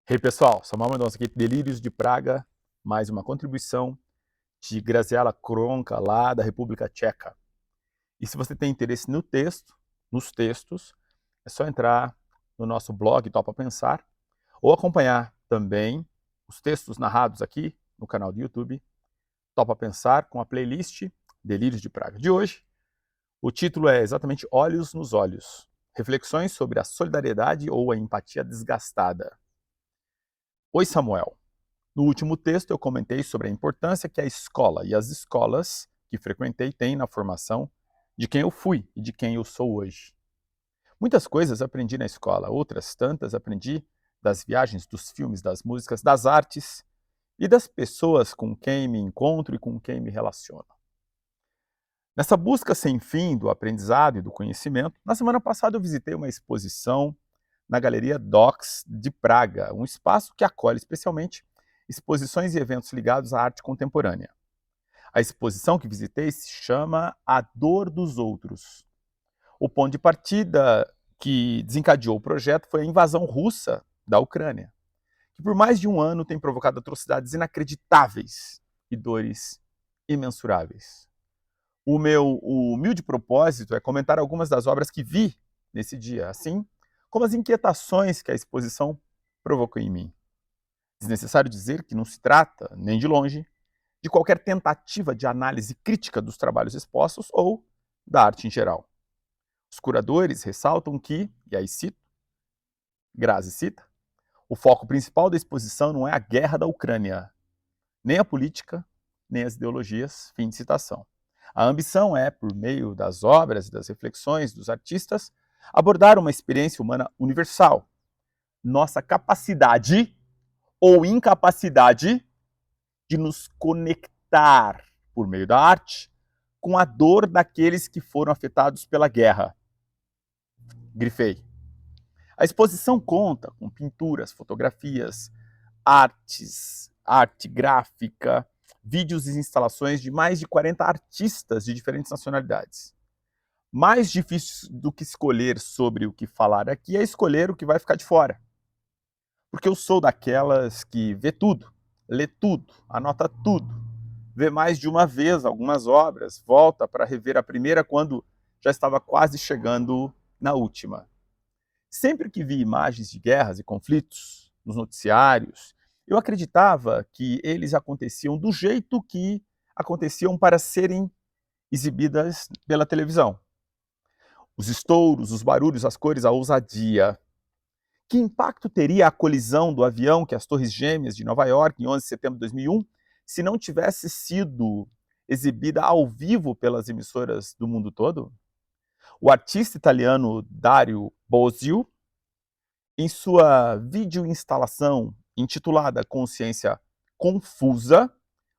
Hey pessoal, Samuel Mendonça aqui, Delírios de Praga, mais uma contribuição de Graziela Kronka, lá da República Tcheca. E se você tem interesse no texto, nos textos, é só entrar no nosso blog Topa Pensar, ou acompanhar também os textos narrados aqui no canal do YouTube Topa Pensar, com a playlist Delírios de Praga. De hoje, o título é exatamente Olhos nos Olhos, reflexões sobre a solidariedade ou a empatia desgastada. Oi Samuel, no último texto eu comentei sobre a importância que a escola e as escolas que frequentei têm na formação de quem eu fui e de quem eu sou hoje. Muitas coisas aprendi na escola, outras tantas aprendi das viagens, dos filmes, das músicas, das artes e das pessoas com quem me encontro e com quem me relaciono. Nessa busca sem fim do aprendizado e do conhecimento, na semana passada eu visitei uma exposição na Galeria Docs de Praga, um espaço que acolhe especialmente exposições e eventos ligados à arte contemporânea. A exposição que visitei se chama A Dor dos Outros. O ponto de partida que desencadeou o projeto foi a invasão russa da Ucrânia, que por mais de um ano tem provocado atrocidades inacreditáveis e dores imensuráveis. O meu humilde propósito é comentar algumas das obras que vi nesse dia, assim como as inquietações que a exposição provocou em mim. Desnecessário dizer que não se trata, nem de longe, de qualquer tentativa de análise crítica dos trabalhos expostos ou da arte em geral. Os curadores ressaltam que, e aí cito, Grazi cita, o foco principal da exposição não é a guerra da Ucrânia, nem a política, nem as ideologias, fim de citação. A ambição é, por meio das obras e das reflexões dos artistas, abordar uma experiência humana universal. Nossa capacidade ou incapacidade de nos conectar, por meio da arte, com a dor daqueles que foram afetados pela guerra. Grifei. A exposição conta com pinturas, fotografias, arte gráfica, vídeos e instalações de mais de 40 artistas de diferentes nacionalidades. Mais difícil do que escolher sobre o que falar aqui é escolher o que vai ficar de fora. Porque eu sou daquelas que vê tudo, lê tudo, anota tudo, vê mais de uma vez algumas obras, volta para rever a primeira quando já estava quase chegando na última. Sempre que vi imagens de guerras e conflitos nos noticiários, eu acreditava que eles aconteciam do jeito que aconteciam para serem exibidas pela televisão. Os estouros, os barulhos, as cores, a ousadia. Que impacto teria a colisão do avião que as Torres Gêmeas de Nova York, em 11 de setembro de 2001, se não tivesse sido exibida ao vivo pelas emissoras do mundo todo? O artista italiano Dario Bosio, em sua videoinstalação intitulada Consciência Confusa,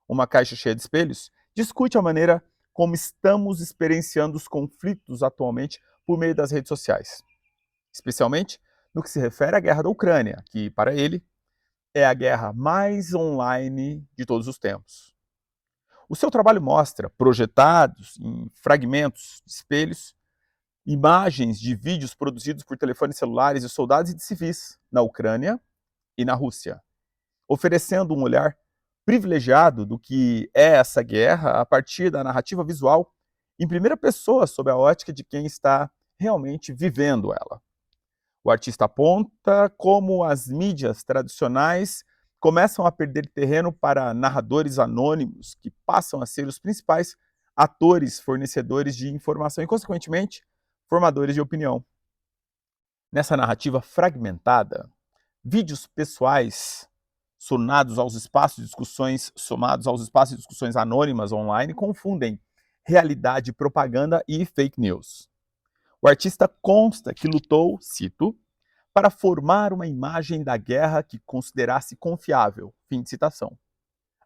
uma caixa cheia de espelhos, discute a maneira como estamos experienciando os conflitos atualmente por meio das redes sociais, especialmente no que se refere à guerra da Ucrânia, que, para ele, é a guerra mais online de todos os tempos. O seu trabalho mostra, projetados em fragmentos de espelhos, imagens de vídeos produzidos por telefones celulares de soldados e de civis na Ucrânia e na Rússia, oferecendo um olhar privilegiado do que é essa guerra a partir da narrativa visual em primeira pessoa, sob a ótica de quem está realmente vivendo ela. O artista aponta como as mídias tradicionais começam a perder terreno para narradores anônimos que passam a ser os principais atores fornecedores de informação e, consequentemente, formadores de opinião. Nessa narrativa fragmentada, vídeos pessoais somados aos espaços de discussões anônimas online confundem realidade, propaganda e fake news. O artista consta que lutou, cito, para formar uma imagem da guerra que considerasse confiável, fim de citação.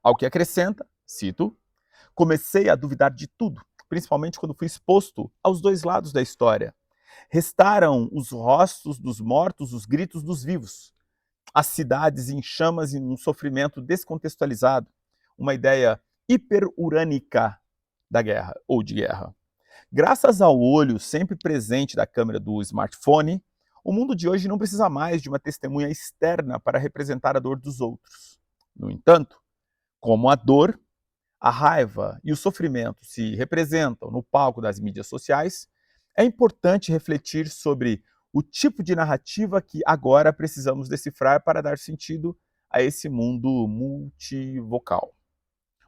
Ao que acrescenta, cito, comecei a duvidar de tudo, principalmente quando fui exposto aos dois lados da história. Restaram os rostos dos mortos, os gritos dos vivos, as cidades em chamas e um sofrimento descontextualizado, uma ideia hiperurânica da guerra ou de guerra. Graças ao olho sempre presente da câmera do smartphone, O mundo de hoje não precisa mais de uma testemunha externa para representar a dor dos outros. No entanto, como a dor, a raiva e o sofrimento se representam no palco das mídias sociais, é importante refletir sobre o tipo de narrativa que agora precisamos decifrar para dar sentido a esse mundo multivocal.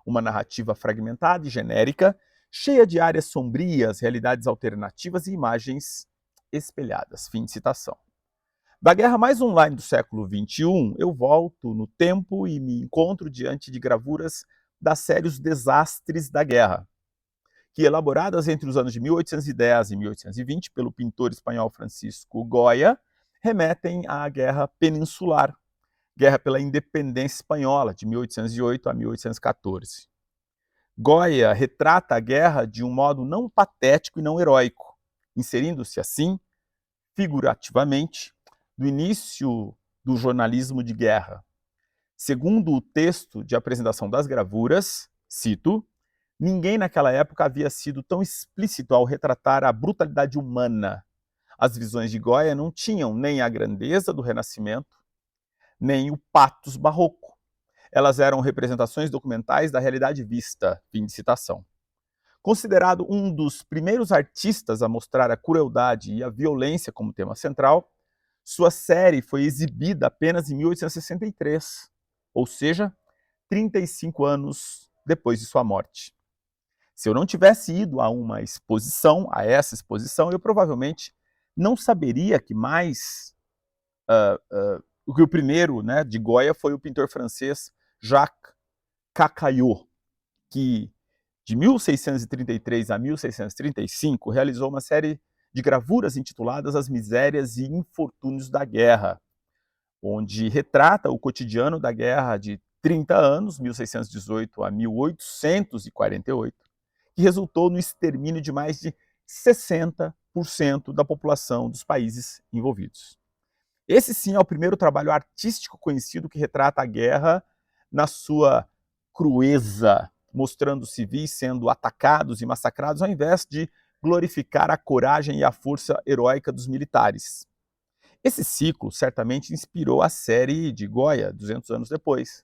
Uma narrativa fragmentada e genérica, cheia de áreas sombrias, realidades alternativas e imagens espelhadas. Fim de citação. Da guerra mais online do século XXI, eu volto no tempo e me encontro diante de gravuras da série Os Desastres da Guerra, que, elaboradas entre os anos de 1810 e 1820 pelo pintor espanhol Francisco Goya, remetem à Guerra Peninsular, Guerra pela Independência Espanhola, de 1808 a 1814. Goya retrata a guerra de um modo não patético e não heróico, inserindo-se assim, figurativamente, no início do jornalismo de guerra. Segundo o texto de apresentação das gravuras, cito, ninguém naquela época havia sido tão explícito ao retratar a brutalidade humana. As visões de Goya não tinham nem a grandeza do Renascimento, nem o pathos barroco. Elas eram representações documentais da realidade vista. Fim de citação. Considerado um dos primeiros artistas a mostrar a crueldade e a violência como tema central, sua série foi exibida apenas em 1863, ou seja, 35 anos depois de sua morte. Se eu não tivesse ido a essa exposição, eu provavelmente não saberia que o que o primeiro, né, de Goya foi o pintor francês Jacques Cacayot, que de 1633 a 1635 realizou uma série de gravuras intituladas As Misérias e Infortúnios da Guerra, onde retrata o cotidiano da guerra de 30 anos, 1618 a 1848, que resultou no extermínio de mais de 60% da população dos países envolvidos. Esse sim é o primeiro trabalho artístico conhecido que retrata a guerra na sua crueza, mostrando civis sendo atacados e massacrados, ao invés de glorificar a coragem e a força heróica dos militares. Esse ciclo certamente inspirou a série de Goya, 200 anos depois.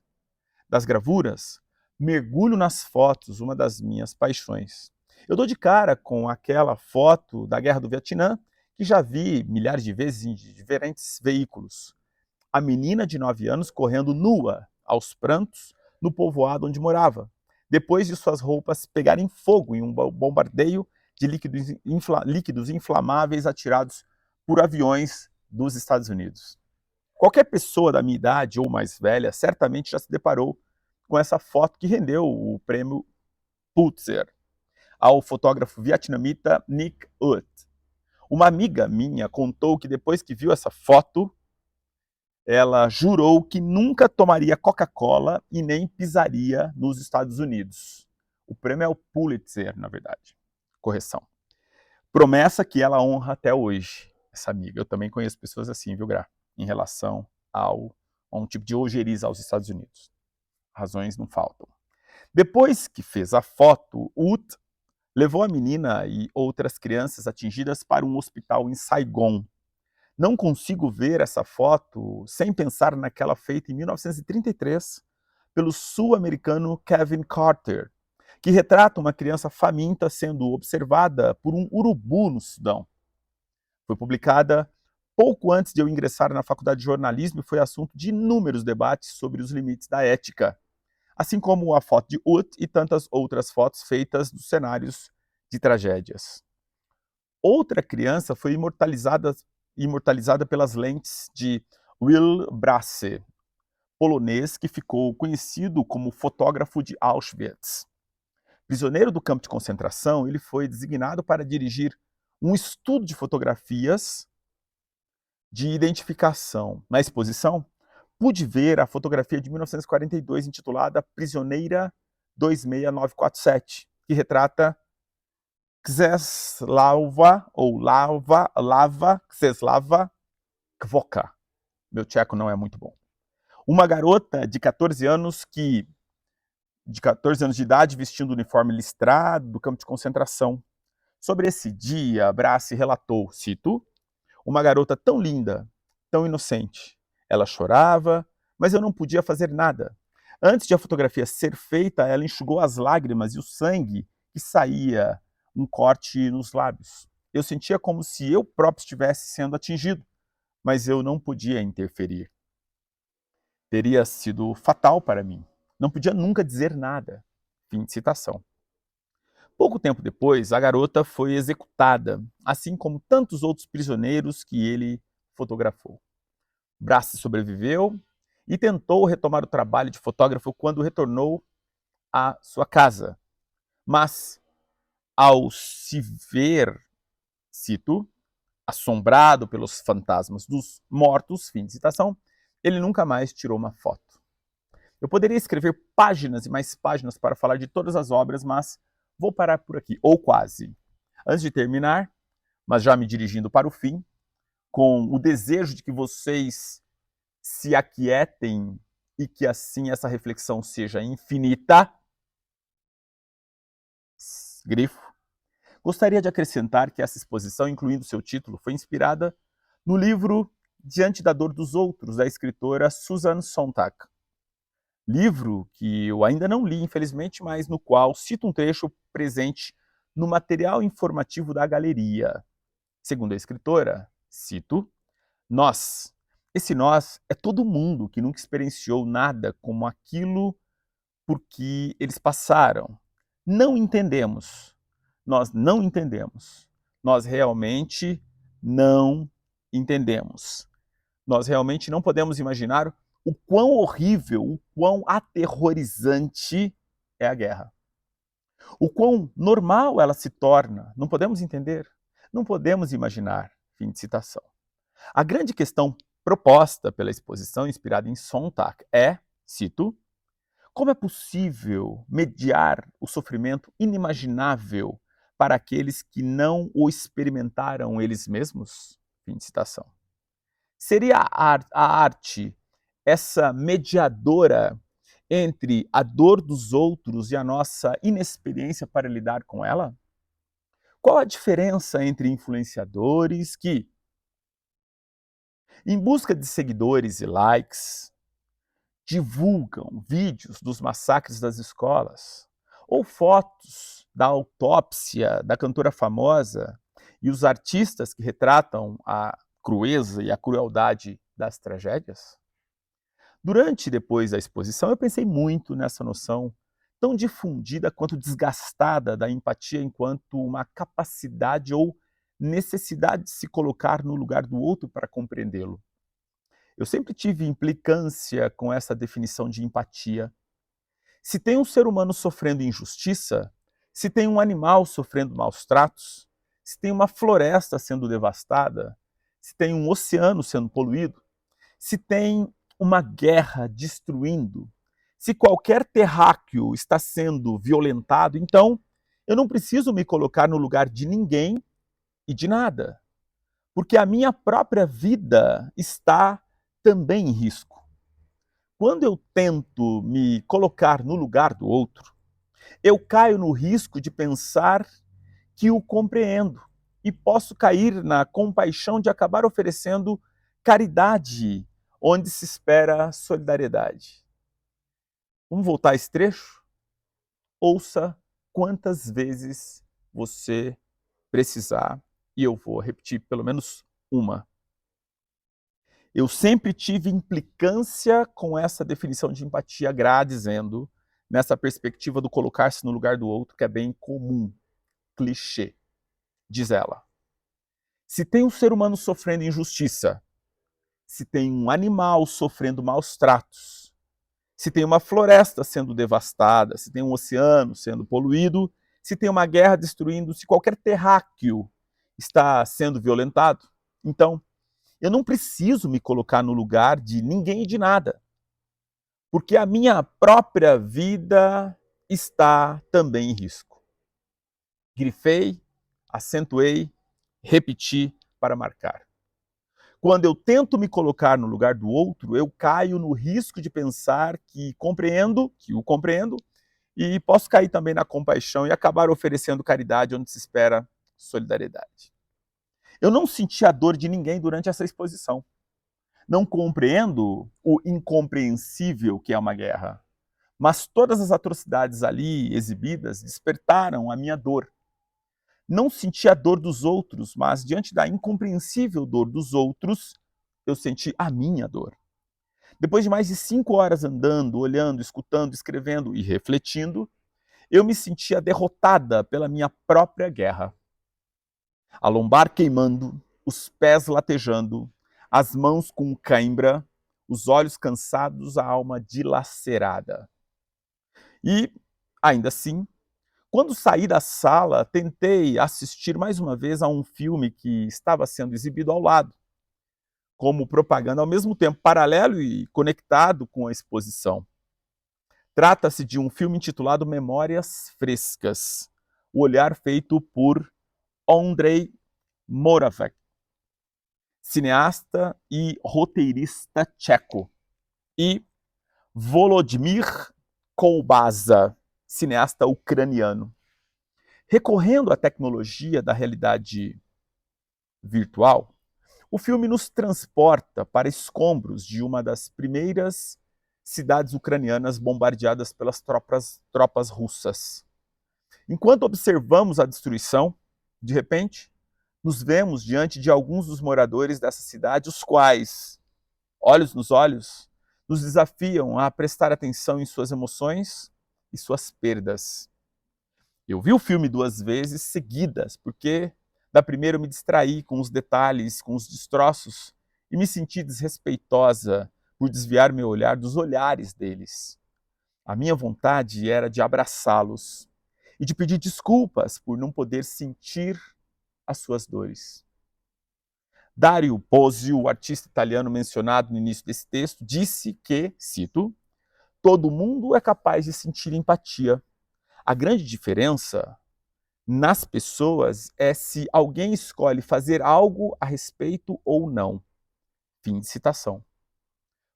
Das gravuras, mergulho nas fotos, uma das minhas paixões. Eu dou de cara com aquela foto da Guerra do Vietnã, que já vi milhares de vezes em diferentes veículos. A menina de 9 anos correndo nua, aos prantos, no povoado onde morava, depois de suas roupas pegarem fogo em um bombardeio de líquidos inflamáveis atirados por aviões dos Estados Unidos. Qualquer pessoa da minha idade ou mais velha certamente já se deparou com essa foto que rendeu o prêmio Pulitzer ao fotógrafo vietnamita Nick Ut. Uma amiga minha contou que depois que viu essa foto, ela jurou que nunca tomaria Coca-Cola e nem pisaria nos Estados Unidos. O prêmio é o Pulitzer, na verdade. Correção. Promessa que ela honra até hoje, essa amiga. Eu também conheço pessoas assim, viu, Gra? Em relação a um tipo de ojeriza aos Estados Unidos. Razões não faltam. Depois que fez a foto, Ut levou a menina e outras crianças atingidas para um hospital em Saigon. Não consigo ver essa foto sem pensar naquela feita em 1933 pelo sul-americano Kevin Carter, que retrata uma criança faminta sendo observada por um urubu no Sudão. Foi publicada pouco antes de eu ingressar na faculdade de jornalismo e foi assunto de inúmeros debates sobre os limites da ética, assim como a foto de Ut e tantas outras fotos feitas dos cenários de tragédias. Outra criança foi imortalizada pelas lentes de Will Brasse, polonês que ficou conhecido como fotógrafo de Auschwitz. Prisioneiro do campo de concentração, ele foi designado para dirigir um estudo de fotografias de identificação. Na exposição, pude ver a fotografia de 1942 intitulada Prisioneira 26947, que retrata Czeslava Kwoka. Meu tcheco não é muito bom. Uma garota de 14 anos de idade, vestindo o uniforme listrado do campo de concentração. Sobre esse dia, Brassi relatou, cito, Uma garota tão linda, tão inocente. Ela chorava, mas eu não podia fazer nada. Antes de a fotografia ser feita, ela enxugou as lágrimas e o sangue que saía, um corte nos lábios. Eu sentia como se eu próprio estivesse sendo atingido, mas eu não podia interferir. Teria sido fatal para mim. Não podia nunca dizer nada. Fim de citação. Pouco tempo depois, a garota foi executada, assim como tantos outros prisioneiros que ele fotografou. Brassi sobreviveu e tentou retomar o trabalho de fotógrafo quando retornou à sua casa. Mas, ao se ver, cito, assombrado pelos fantasmas dos mortos, fim de citação, ele nunca mais tirou uma foto. Eu poderia escrever páginas e mais páginas para falar de todas as obras, mas vou parar por aqui, ou quase. Antes de terminar, mas já me dirigindo para o fim, com o desejo de que vocês se aquietem e que assim essa reflexão seja infinita, grifo, gostaria de acrescentar que essa exposição, incluindo seu título, foi inspirada no livro Diante da Dor dos Outros, da escritora Susan Sontag. Livro que eu ainda não li, infelizmente, mas no qual cito um trecho presente no material informativo da galeria. Segundo a escritora, cito, nós, esse nós é todo mundo que nunca experienciou nada como aquilo por que eles passaram. Não entendemos. Nós não entendemos. Nós realmente não entendemos. Nós realmente não podemos imaginar o quão horrível, o quão aterrorizante é a guerra. O quão normal ela se torna. Não podemos entender. Não podemos imaginar. Fim de citação. A grande questão proposta pela exposição inspirada em Sontag é, cito, como é possível mediar o sofrimento inimaginável para aqueles que não o experimentaram eles mesmos? Fim de citação. Seria a arte essa mediadora entre a dor dos outros e a nossa inexperiência para lidar com ela? Qual a diferença entre influenciadores que, em busca de seguidores e likes, divulgam vídeos dos massacres das escolas, ou fotos da autópsia da cantora famosa e os artistas que retratam a crueza e a crueldade das tragédias? Durante e depois da exposição, eu pensei muito nessa noção tão difundida quanto desgastada da empatia enquanto uma capacidade ou necessidade de se colocar no lugar do outro para compreendê-lo. Eu sempre tive implicância com essa definição de empatia. Se tem um ser humano sofrendo injustiça, se tem um animal sofrendo maus tratos, se tem uma floresta sendo devastada, se tem um oceano sendo poluído, se tem uma guerra destruindo, se qualquer terráqueo está sendo violentado, então eu não preciso me colocar no lugar de ninguém e de nada, porque a minha própria vida está também em risco. Quando eu tento me colocar no lugar do outro, eu caio no risco de pensar que o compreendo e posso cair na compaixão de acabar oferecendo caridade onde se espera solidariedade. Vamos voltar a esse trecho? Ouça quantas vezes você precisar e eu vou repetir pelo menos uma. Eu sempre tive implicância com essa definição de empatia, Gra dizendo, nessa perspectiva do colocar-se no lugar do outro, que é bem comum, clichê, diz ela. Se tem um ser humano sofrendo injustiça, se tem um animal sofrendo maus tratos, se tem uma floresta sendo devastada, se tem um oceano sendo poluído, se tem uma guerra destruindo, se qualquer terráqueo está sendo violentado, então eu não preciso me colocar no lugar de ninguém e de nada, porque a minha própria vida está também em risco. Grifei, acentuei, repeti para marcar. Quando eu tento me colocar no lugar do outro, eu caio no risco de pensar que o compreendo, e posso cair também na compaixão e acabar oferecendo caridade onde se espera solidariedade. Eu não senti a dor de ninguém durante essa exposição. Não compreendo o incompreensível que é uma guerra, mas todas as atrocidades ali exibidas despertaram a minha dor. Não senti a dor dos outros, mas diante da incompreensível dor dos outros, eu senti a minha dor. Depois de mais de 5 horas andando, olhando, escutando, escrevendo e refletindo, eu me sentia derrotada pela minha própria guerra. A lombar queimando, os pés latejando, as mãos com cãibra, os olhos cansados, a alma dilacerada. E, ainda assim, quando saí da sala, tentei assistir mais uma vez a um filme que estava sendo exibido ao lado, como propaganda ao mesmo tempo paralelo e conectado com a exposição. Trata-se de um filme intitulado Memórias Frescas, o olhar feito por Andrei Moravec, cineasta e roteirista tcheco, e Volodymyr Kolbasa, cineasta ucraniano. Recorrendo à tecnologia da realidade virtual, o filme nos transporta para escombros de uma das primeiras cidades ucranianas bombardeadas pelas tropas russas. Enquanto observamos a destruição, de repente, nos vemos diante de alguns dos moradores dessa cidade, os quais, olhos nos olhos, nos desafiam a prestar atenção em suas emoções e suas perdas. Eu vi o filme 2 vezes seguidas, porque da primeira eu me distraí com os detalhes, com os destroços, e me senti desrespeitosa por desviar meu olhar dos olhares deles. A minha vontade era de abraçá-los e de pedir desculpas por não poder sentir as suas dores. Dario Pozzi, o artista italiano mencionado no início desse texto, disse que, cito, todo mundo é capaz de sentir empatia. A grande diferença nas pessoas é se alguém escolhe fazer algo a respeito ou não. Fim de citação.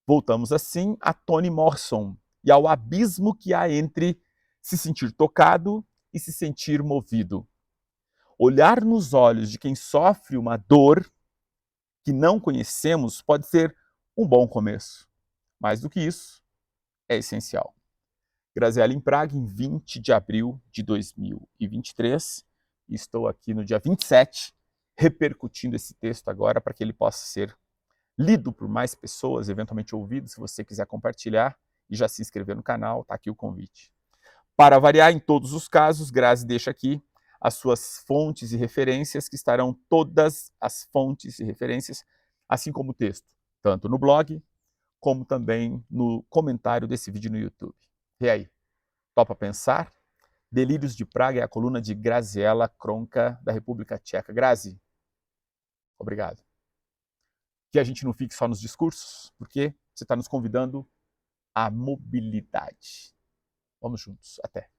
Voltamos assim a Toni Morrison e ao abismo que há entre se sentir tocado e se sentir movido. Olhar nos olhos de quem sofre uma dor que não conhecemos pode ser um bom começo. Mais do que isso, é essencial. Graziella em Praga, em 20 de abril de 2023. E estou aqui no dia 27, repercutindo esse texto agora para que ele possa ser lido por mais pessoas, eventualmente ouvido, se você quiser compartilhar e já se inscrever no canal, está aqui o convite. Para variar, em todos os casos, Grazi deixa aqui as suas fontes e referências, que estarão todas as fontes e referências, assim como o texto, tanto no blog, como também no comentário desse vídeo no YouTube. E aí, topa pensar? Delírios de Praga é a coluna de Graziella Kronka, da República Tcheca. Grazi, obrigado. Que a gente não fique só nos discursos, porque você está nos convidando à mobilidade. Vamos juntos. Até.